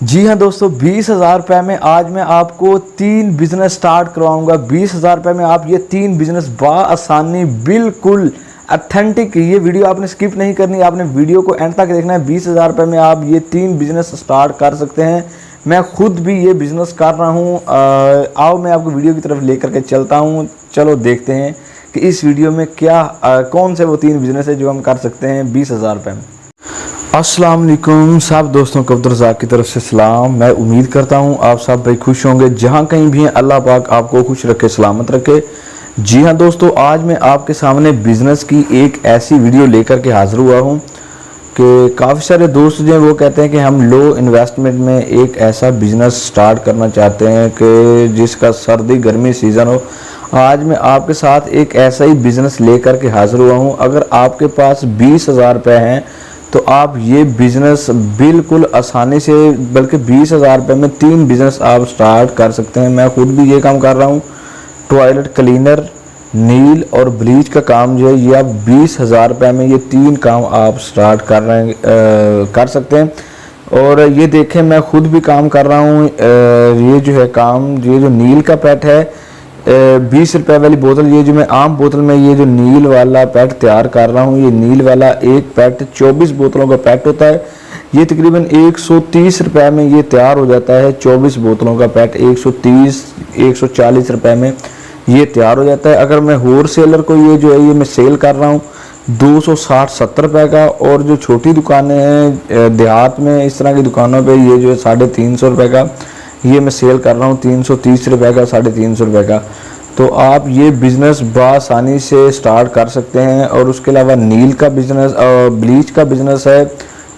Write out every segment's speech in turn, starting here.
जी हाँ दोस्तों, 20,000 रुपये में आज मैं आपको 3 बिज़नेस स्टार्ट करवाऊंगा। 20,000 रुपये में आप ये 3 बिज़नेस आसानी बिल्कुल अथेंटिक, ये वीडियो आपने स्किप नहीं करनी, आपने वीडियो को एंड तक देखना है। 20,000 रुपये में आप ये 3 बिज़नेस स्टार्ट कर सकते हैं। मैं खुद भी ये बिज़नेस कर रहा हूँ। आओ मैं आपको वीडियो की तरफ लेकर के चलता हूँ। चलो देखते हैं कि इस वीडियो में क्या कौन से वो 3 बिज़नेस है जो हम कर सकते हैं 20,000 रुपये में। अस्सलाम वालेकुम सब दोस्तों को अब्दुल रज़ाक की तरफ से सलाम। मैं उम्मीद करता हूँ आप सब भाई खुश होंगे, जहाँ कहीं भी हैं अल्लाह पाक आपको खुश रखे, सलामत रखे। जी हाँ दोस्तों, आज मैं आपके सामने बिज़नेस की एक ऐसी वीडियो लेकर के हाज़िर हुआ हूँ कि काफ़ी सारे दोस्त जो हैं वो कहते हैं कि हम लो इन्वेस्टमेंट में एक ऐसा बिज़नेस स्टार्ट करना चाहते हैं कि जिसका सर्दी गर्मी सीज़न हो। आज मैं आपके साथ एक ऐसा ही बिज़नेस लेकर के हाज़िर हुआ हूँ। अगर आपके पास 20,000 रुपये हैं तो आप ये बिज़नेस बिल्कुल आसानी से, बल्कि 20,000 रुपये में 3 बिज़नेस आप स्टार्ट कर सकते हैं। मैं खुद भी ये काम कर रहा हूँ। टॉयलेट क्लीनर, नील और ब्लीच का काम जो है ये आप 20,000 रुपये में ये 3 काम आप स्टार्ट कर सकते हैं। और ये देखें, मैं खुद भी काम कर रहा हूँ। ये जो है काम, ये जो नील का पैट है 20 रुपये वाली बोतल, ये जो मैं आम बोतल में ये जो नील वाला पैट तैयार कर रहा हूँ, ये नील वाला एक पैट 24 बोतलों का पैट होता है। ये तकरीबन 130 रुपये में ये तैयार हो जाता है। 24 बोतलों का पैट 140 रुपये में ये तैयार हो जाता है। अगर मैं होल सेलर को ये जो है ये मैं सेल कर रहा हूँ 260-70 रुपये का, और जो छोटी दुकानें हैं देहात में इस तरह की दुकानों पे ये जो है 350 रुपये का ये मैं सेल कर रहा हूँ, 330 रुपये का, 350 रुपये का। तो आप ये बिज़नेस बआसानी से स्टार्ट कर सकते हैं। और उसके अलावा नील का बिज़नेस और ब्लीच का बिज़नेस है,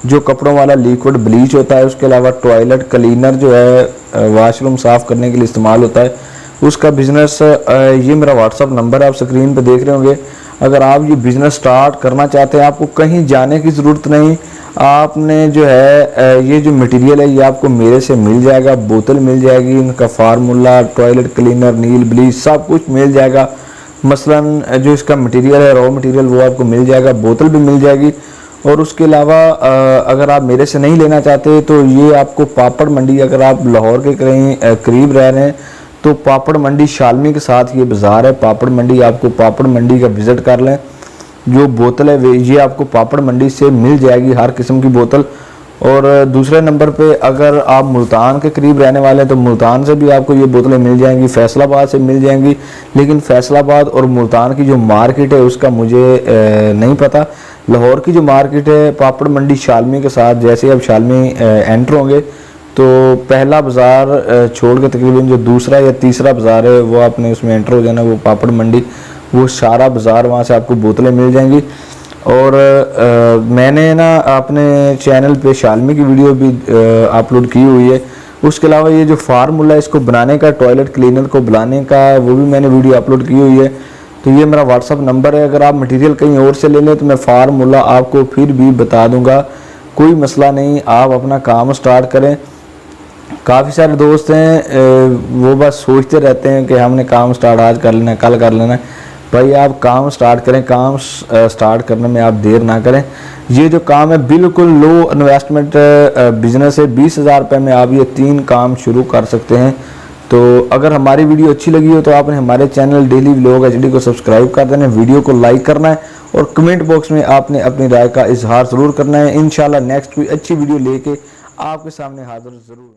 जो कपड़ों वाला लिक्विड ब्लीच होता है। उसके अलावा टॉयलेट क्लीनर जो है वाशरूम साफ़ करने के लिए इस्तेमाल होता है, उसका बिज़नेस। ये मेरा व्हाट्सअप नंबर है, आप स्क्रीन पर देख रहे होंगे। अगर आप ये बिज़नेस स्टार्ट करना चाहते हैं, आपको कहीं जाने की ज़रूरत नहीं। आपने जो है ये जो मटेरियल है ये आपको मेरे से मिल जाएगा। बोतल मिल जाएगी, इनका फार्मूला, टॉयलेट क्लीनर, नील ब्लीच सब कुछ मिल जाएगा। मसलन जो इसका मटेरियल है, रॉ मटेरियल, वो आपको मिल जाएगा। बोतल भी मिल जाएगी। और उसके अलावा अगर आप मेरे से नहीं लेना चाहते तो ये आपको पापड़ मंडी, अगर आप लाहौर के करीब रह रहे हैं तो पापड़ मंडी शालमी के साथ ये बाज़ार है पापड़ मंडी, आपको पापड़ मंडी का विज़िट कर लें। जो बोतल है ये आपको पापड़ मंडी से मिल जाएगी, हर किस्म की बोतल। और दूसरे नंबर पे अगर आप मुल्तान के करीब रहने वाले हैं तो मुल्तान से भी आपको ये बोतलें मिल जाएंगी, फैसलाबाद से मिल जाएंगी। लेकिन फैसलाबाद और मुल्तान की जो मार्केट है उसका मुझे नहीं पता। लाहौर की जो मार्केट है पापड़ मंडी शालमी के साथ, जैसे आप शालमी एंटर होंगे तो पहला बाज़ार छोड़ के तकरीबन जो दूसरा या तीसरा बाज़ार है वो आपने उसमें एंटर हो जाना, वो पापड़ मंडी, वो सारा बाज़ार, वहाँ से आपको बोतलें मिल जाएंगी। और मैंने ना अपने चैनल पे शालमी की वीडियो भी अपलोड की हुई है। उसके अलावा ये जो फार्मूला है इसको बनाने का, टॉयलेट क्लीनर को बनाने का, वो भी मैंने वीडियो अपलोड की हुई है। तो ये मेरा व्हाट्सअप नंबर है। अगर आप मटेरियल कहीं और से ले लें तो मैं फार्मूला आपको फिर भी बता दूंगा, कोई मसला नहीं। आप अपना काम स्टार्ट करें। काफ़ी सारे दोस्त हैं वो बस सोचते रहते हैं कि हमने काम स्टार्ट आज कर लेना, कल कर लेना। भाई आप काम स्टार्ट करें, काम स्टार्ट करने में आप देर ना करें। ये जो काम है बिल्कुल लो इन्वेस्टमेंट बिजनेस है। 20,000 रुपये में आप ये 3 काम शुरू कर सकते हैं। तो अगर हमारी वीडियो अच्छी लगी हो तो आपने हमारे चैनल डेली व्लॉग एचडी को सब्सक्राइब कर देना है, वीडियो को लाइक करना है और कमेंट बॉक्स में आपने अपनी राय का इजहार ज़रूर करना है। इंशाल्लाह नेक्स्ट कोई अच्छी वीडियो लेके आपके सामने हाजिर ज़रूर।